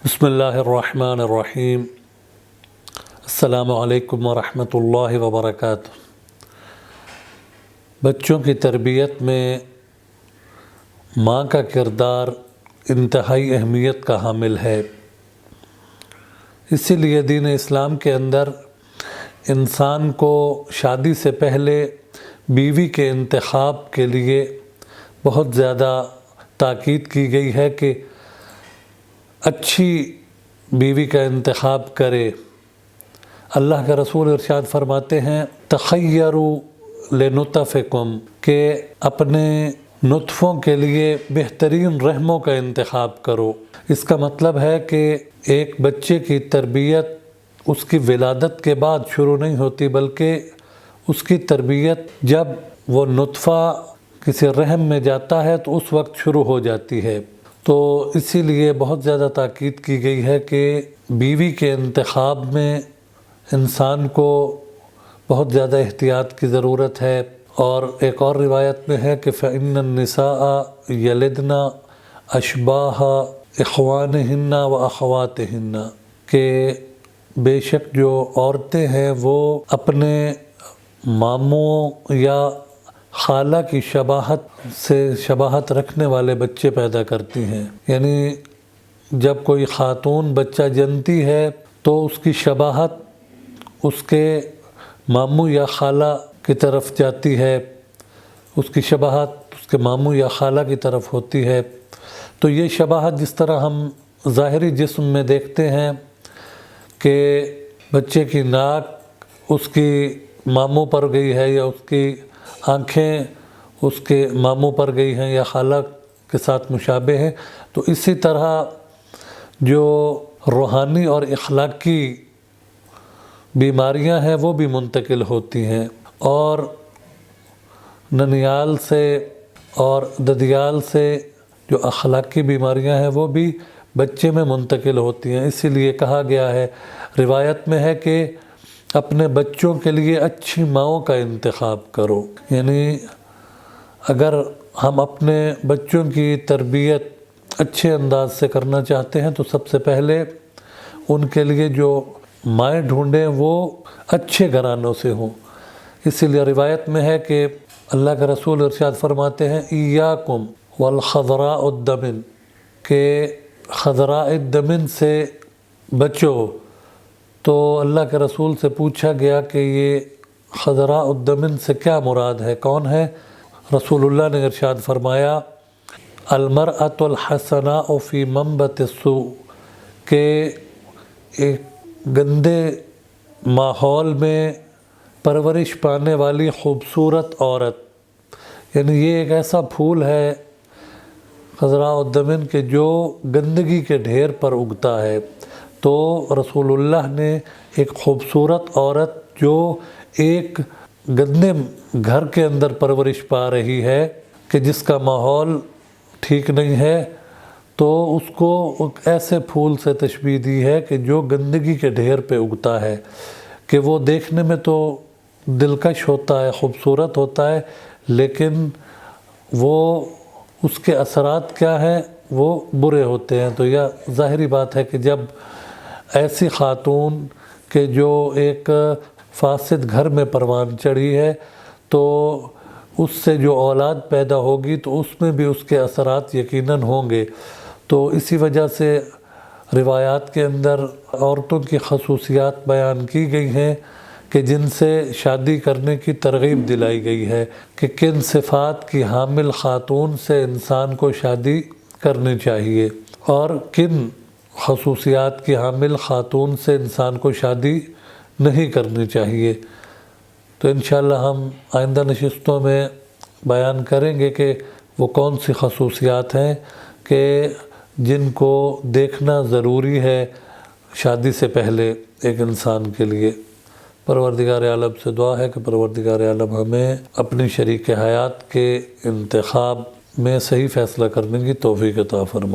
بسم اللہ الرحمن الرحیم۔ السلام علیکم ورحمۃ اللہ وبرکاتہ۔ بچوں کی تربیت میں ماں کا کردار انتہائی اہمیت کا حامل ہے۔ اسی لیے دین اسلام کے اندر انسان کو شادی سے پہلے بیوی کے انتخاب کے لیے بہت زیادہ تاکید کی گئی ہے کہ اچھی بیوی کا انتخاب کرے۔ اللہ کا رسول ارشاد فرماتے ہیں تخیروا لنطفکم، کہ اپنے نطفوں کے لیے بہترین رحموں کا انتخاب کرو۔ اس کا مطلب ہے کہ ایک بچے کی تربیت اس کی ولادت کے بعد شروع نہیں ہوتی، بلکہ اس کی تربیت جب وہ نطفہ کسی رحم میں جاتا ہے تو اس وقت شروع ہو جاتی ہے۔ تو اسی لیے بہت زیادہ تاکید کی گئی ہے کہ بیوی کے انتخاب میں انسان کو بہت زیادہ احتیاط کی ضرورت ہے۔ اور ایک اور روایت میں ہے کہ فَإِنَّ النِّسَاءَ يَلِدْنَ أَشْبَاهَ إِخْوَانِهِنَّ وَأَخَوَاتِهِنَّ، کہ بے شک جو عورتیں ہیں وہ اپنے ماموں یا خالہ کی شباہت رکھنے والے بچے پیدا کرتی ہیں۔ یعنی جب کوئی خاتون بچہ جنتی ہے تو اس کی شباہت اس کے ماموں یا خالہ کی طرف جاتی ہے، اس کی شباہت اس کے ماموں یا خالہ کی طرف ہوتی ہے۔ تو یہ شباہت جس طرح ہم ظاہری جسم میں دیکھتے ہیں کہ بچے کی ناک اس کی ماموں پر گئی ہے یا اس کی آنکھیں اس کے ماموں پر گئی ہیں یا خالہ کے ساتھ مشابہ ہیں، تو اسی طرح جو روحانی اور اخلاقی بیماریاں ہیں وہ بھی منتقل ہوتی ہیں، اور ننیال سے اور ددیال سے جو اخلاقی بیماریاں ہیں وہ بھی بچے میں منتقل ہوتی ہیں۔ اسی لیے کہا گیا ہے، روایت میں ہے کہ اپنے بچوں کے لیے اچھی ماؤں کا انتخاب کرو۔ یعنی اگر ہم اپنے بچوں کی تربیت اچھے انداز سے کرنا چاہتے ہیں تو سب سے پہلے ان کے لیے جو مائیں ڈھونڈیں وہ اچھے گھرانوں سے ہوں۔ اسی لیے روایت میں ہے کہ اللہ کا رسول ارشاد فرماتے ہیں ایاکم والخضراء الدمن، کہ خضراء الدمن سے بچو۔ تو اللہ کے رسول سے پوچھا گیا کہ یہ خضراء الدمن سے کیا مراد ہے، کون ہے؟ رسول اللہ نے ارشاد فرمایا المرأة الحسناء فی منبت السوء، کہ ایک گندے ماحول میں پرورش پانے والی خوبصورت عورت، یعنی یہ ایک ایسا پھول ہے خضراء الدمن کہ جو گندگی کے ڈھیر پر اگتا ہے۔ تو رسول اللہ نے ایک خوبصورت عورت جو ایک گندے گھر کے اندر پرورش پا رہی ہے کہ جس کا ماحول ٹھیک نہیں ہے، تو اس کو ایسے پھول سے تشبیہ دی ہے کہ جو گندگی کے ڈھیر پہ اگتا ہے، کہ وہ دیکھنے میں تو دلکش ہوتا ہے، خوبصورت ہوتا ہے، لیکن وہ اس کے اثرات کیا ہیں، وہ برے ہوتے ہیں۔ تو یہ ظاہری بات ہے کہ جب ایسی خاتون کہ جو ایک فاسد گھر میں پروان چڑھی ہے، تو اس سے جو اولاد پیدا ہوگی تو اس میں بھی اس کے اثرات یقیناً ہوں گے۔ تو اسی وجہ سے روایات کے اندر عورتوں کی خصوصیات بیان کی گئی ہیں کہ جن سے شادی کرنے کی ترغیب دلائی گئی ہے کہ کن صفات کی حامل خاتون سے انسان کو شادی کرنی چاہیے اور کن خصوصیات کی حامل خاتون سے انسان کو شادی نہیں کرنی چاہیے۔ تو انشاءاللہ ہم آئندہ نشستوں میں بیان کریں گے کہ وہ کون سی خصوصیات ہیں کہ جن کو دیکھنا ضروری ہے شادی سے پہلے ایک انسان کے لیے۔ پروردگار عالم سے دعا ہے کہ پروردگار عالم ہمیں اپنی شریک حیات کے انتخاب میں صحیح فیصلہ کرنے کی توفیق عطا فرمائے۔